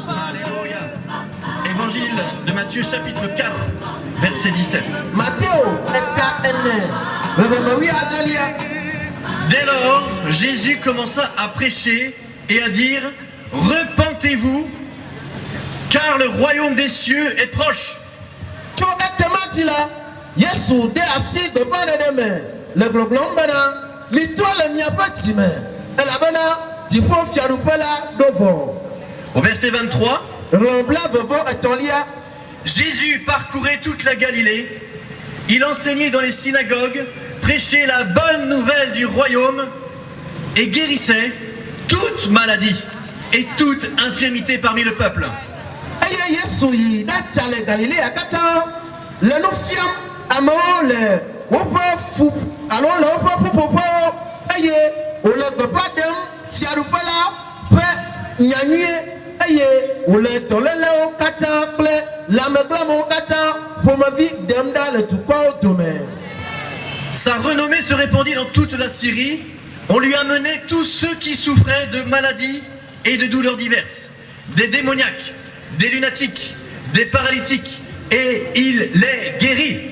Alléluia. Évangile de Matthieu chapitre 4, verset 17. Dès lors, Jésus commença à prêcher et à dire: repentez-vous, car le royaume des cieux est proche. Au verset 23, Jésus parcourait toute la Galilée, il enseignait dans les synagogues, prêchait la bonne nouvelle du royaume et guérissait toute maladie et toute infirmité parmi le peuple. Sa renommée se répandit dans toute la Syrie. On lui amenait tous ceux qui souffraient de maladies et de douleurs diverses, des démoniaques, des lunatiques, des paralytiques, et il les guérit.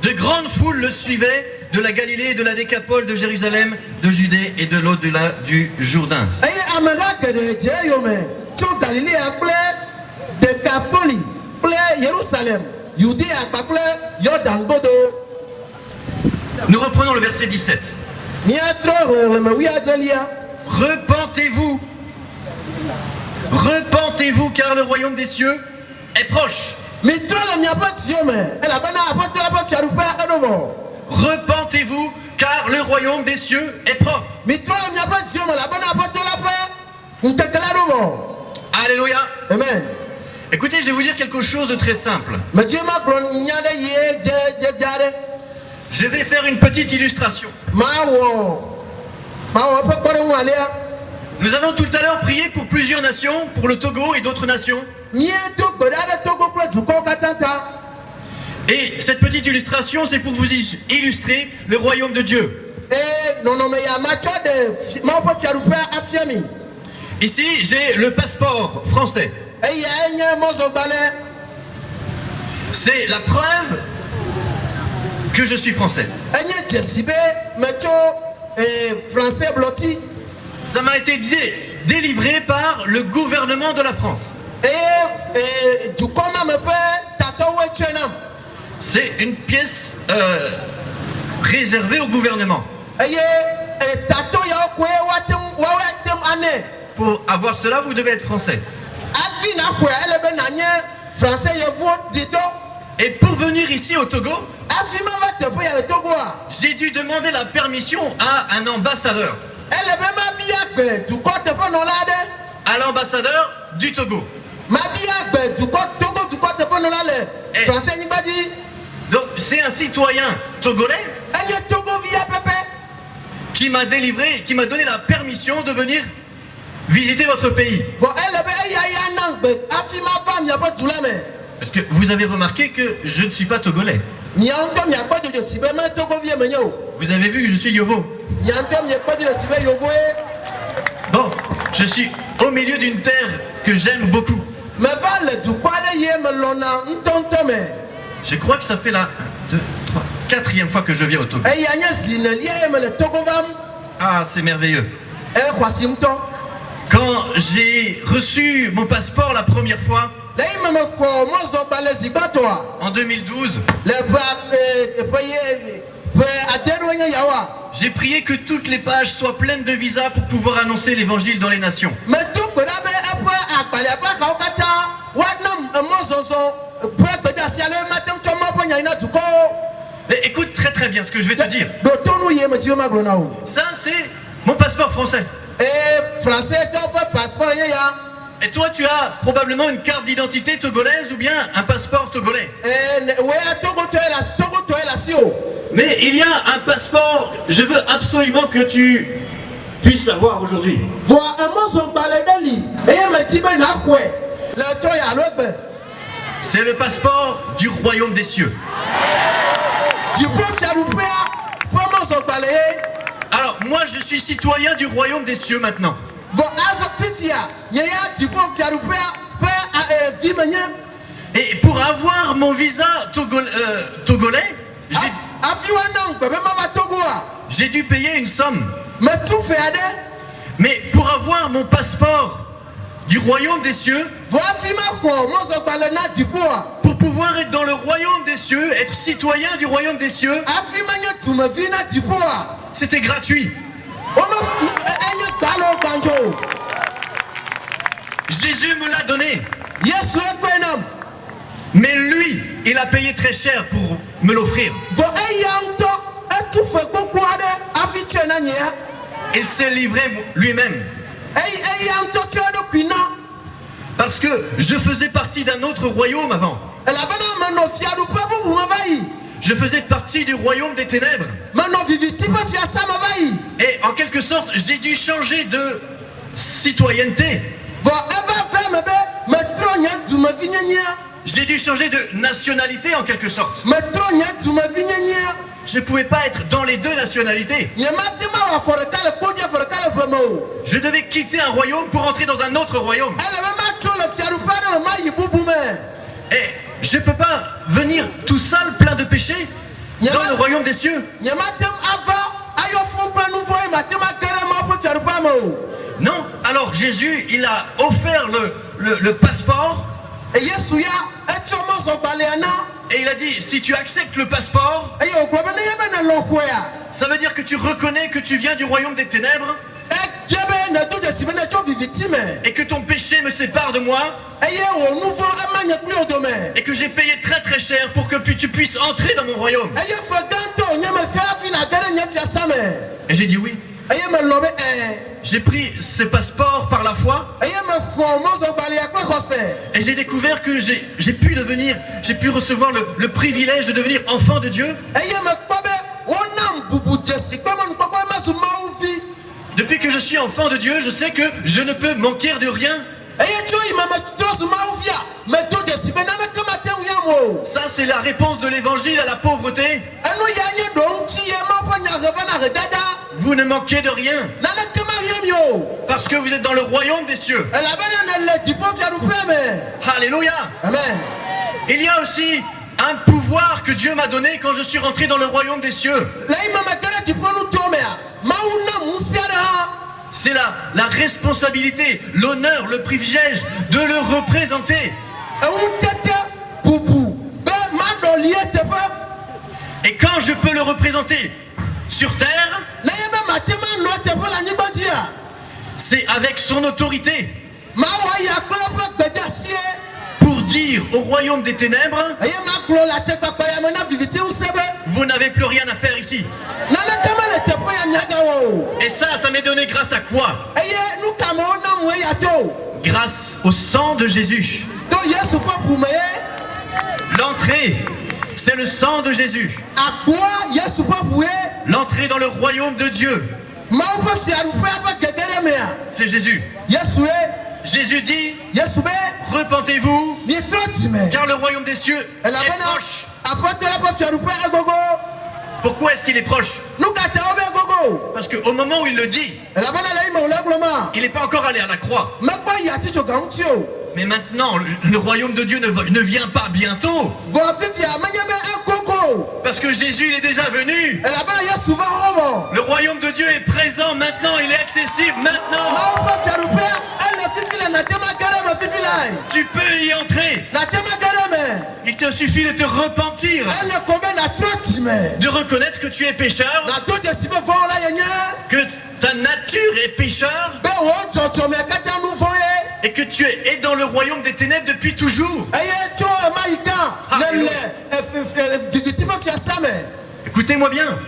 De grandes foules le suivaient de la Galilée, de la Décapole, de Jérusalem, de Judée et de l'au-delà du Jourdain. Nous reprenons le verset 17. Repentez-vous. Repentez-vous, car le royaume des cieux est proche. Repentez-vous, car le royaume des cieux est proche. Alléluia. Amen. Écoutez, je vais vous dire quelque chose de très simple. Je vais faire une petite illustration. Nous avons tout à l'heure prié pour plusieurs nations, pour le Togo et d'autres nations. Et cette petite illustration, c'est pour vous illustrer le royaume de Dieu. Ici, j'ai le passeport français. C'est la preuve que je suis français. Ça m'a été délivré par le gouvernement de la France. C'est une pièce réservée au gouvernement. Pour avoir cela, vous devez être français. Et pour venir ici au Togo, j'ai dû demander la permission à un ambassadeur. À l'ambassadeur du Togo. Donc c'est un citoyen togolais qui m'a délivré, qui m'a donné la permission de venir visiter votre pays. Parce que vous avez remarqué que je ne suis pas togolais. Vous avez vu que je suis Yovo. Bon, je suis au milieu d'une terre que j'aime beaucoup. Je crois que ça fait la 4e fois que je viens au Togo. Ah, c'est merveilleux. Quand j'ai reçu mon passeport la première fois, en 2012, j'ai prié que toutes les pages soient pleines de visas pour pouvoir annoncer l'évangile dans les nations. Mais écoute très bien ce que je vais te dire. Ça, c'est mon passeport français. Et toi, tu as probablement une carte d'identité togolaise ou bien un passeport togolais. Mais il y a un passeport, je veux absolument que tu puisses savoir aujourd'hui. C'est le passeport du royaume des cieux. Alors, moi, je suis citoyen du royaume des cieux maintenant. Et pour avoir mon visa togolais, j'ai dû payer une somme. Mais pour avoir mon passeport du royaume des cieux, pour pouvoir être dans le royaume des cieux, être citoyen du royaume des cieux, c'était gratuit. Jésus me l'a donné. Mais lui, il a payé très cher pour me l'offrir. Il s'est livré lui-même. Parce que je faisais partie d'un autre royaume avant. Je faisais partie du royaume des ténèbres. Et en quelque sorte, j'ai dû changer de citoyenneté. J'ai dû changer de nationalité en quelque sorte. Je ne pouvais pas être dans les deux nationalités. Je devais quitter un royaume pour entrer dans un autre royaume. Et je ne peux pas venir tout seul, plein de péchés, dans le royaume des cieux. Non, alors Jésus, il a offert le passeport. Et il a dit, si tu acceptes le passeport, ça veut dire que tu reconnais que tu viens du royaume des ténèbres et que ton péché me sépare de moi et que j'ai payé très très cher pour que tu puisses entrer dans mon royaume. Et j'ai dit oui. J'ai pris ce passeport par la foi et j'ai découvert que j'ai pu recevoir le privilège de devenir enfant de Dieu. Depuis que je suis enfant de Dieu, je sais que je ne peux manquer de rien. Ça, c'est la réponse de l'évangile à la pauvreté. Vous ne manquez de rien. Parce que vous êtes dans le royaume des cieux. Alléluia. Amen. Il y a aussi un pouvoir que Dieu m'a donné quand je suis rentré dans le royaume des cieux. C'est la responsabilité, l'honneur, le privilège de le représenter. Et quand je peux le représenter sur terre, c'est avec son autorité. Pour dire au royaume des ténèbres, vous n'avez plus rien à faire ici. Et ça m'est donné grâce à quoi? Grâce au sang de Jésus. L'entrée, c'est le sang de Jésus. L'entrée dans le royaume de Dieu, c'est Jésus. Jésus dit, repentez-vous, car le royaume des cieux est proche. Pourquoi est-ce qu'il est proche? Parce qu'au moment où il le dit, il n'est pas encore allé à la croix. Mais maintenant, le royaume de Dieu ne vient pas bientôt. Parce que Jésus, il est déjà venu. Le royaume de Dieu est présent maintenant, il est accessible maintenant. Tu peux y entrer. Il te suffit de te repentir, de reconnaître que tu es pécheur, que ta nature est pécheur, et que tu es dans le royaume des ténèbres depuis toujours. Écoutez-moi bien,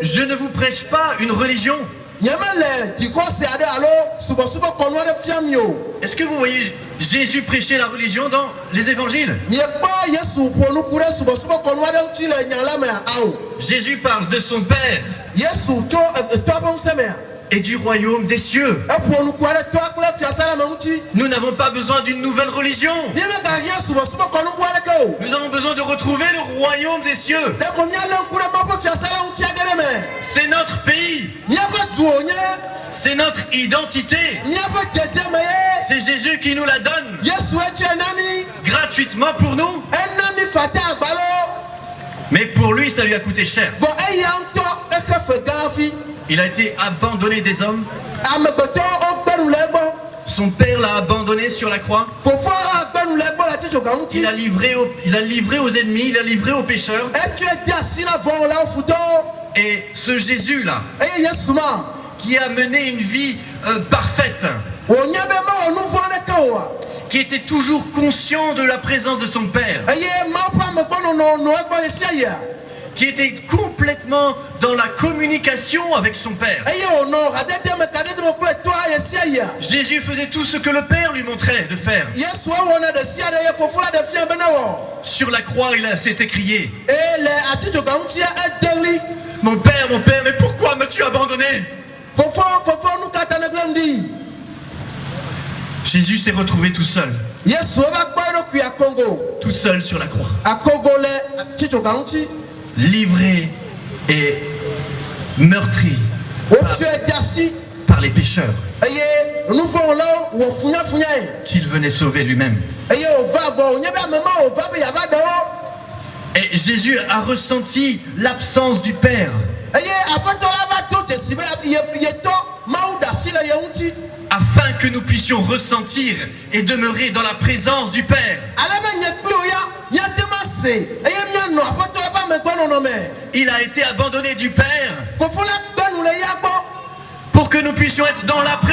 je ne vous prêche pas une religion. Est-ce que vous voyez Jésus prêcher la religion dans les évangiles? Jésus parle de son Père et du royaume des cieux. Nous n'avons pas besoin d'une nouvelle religion. Nous avons besoin de retrouver le royaume des cieux. C'est notre pays. C'est notre identité. C'est Jésus qui nous la donne gratuitement pour nous. Mais pour lui, ça lui a coûté cher. Il a été abandonné des hommes. Son père l'a abandonné sur la croix. Il a livré aux ennemis, il a livré aux pécheurs. Et ce Jésus-là, qui a mené une vie parfaite, qui était toujours conscient de la présence de son Père, qui était complètement dans la communication avec son Père. Jésus faisait tout ce que le Père lui montrait de faire. Sur la croix, il s'est écrié: mon Père, mais pourquoi m'as-tu abandonné? Jésus s'est retrouvé tout seul. Tout seul sur la croix. Livré et meurtri par les pécheurs qu'il venait sauver lui-même. Et Jésus a ressenti l'absence du Père, afin que nous puissions ressentir et demeurer dans la présence du Père. Il a été abandonné du Père pour que nous puissions être dans la présence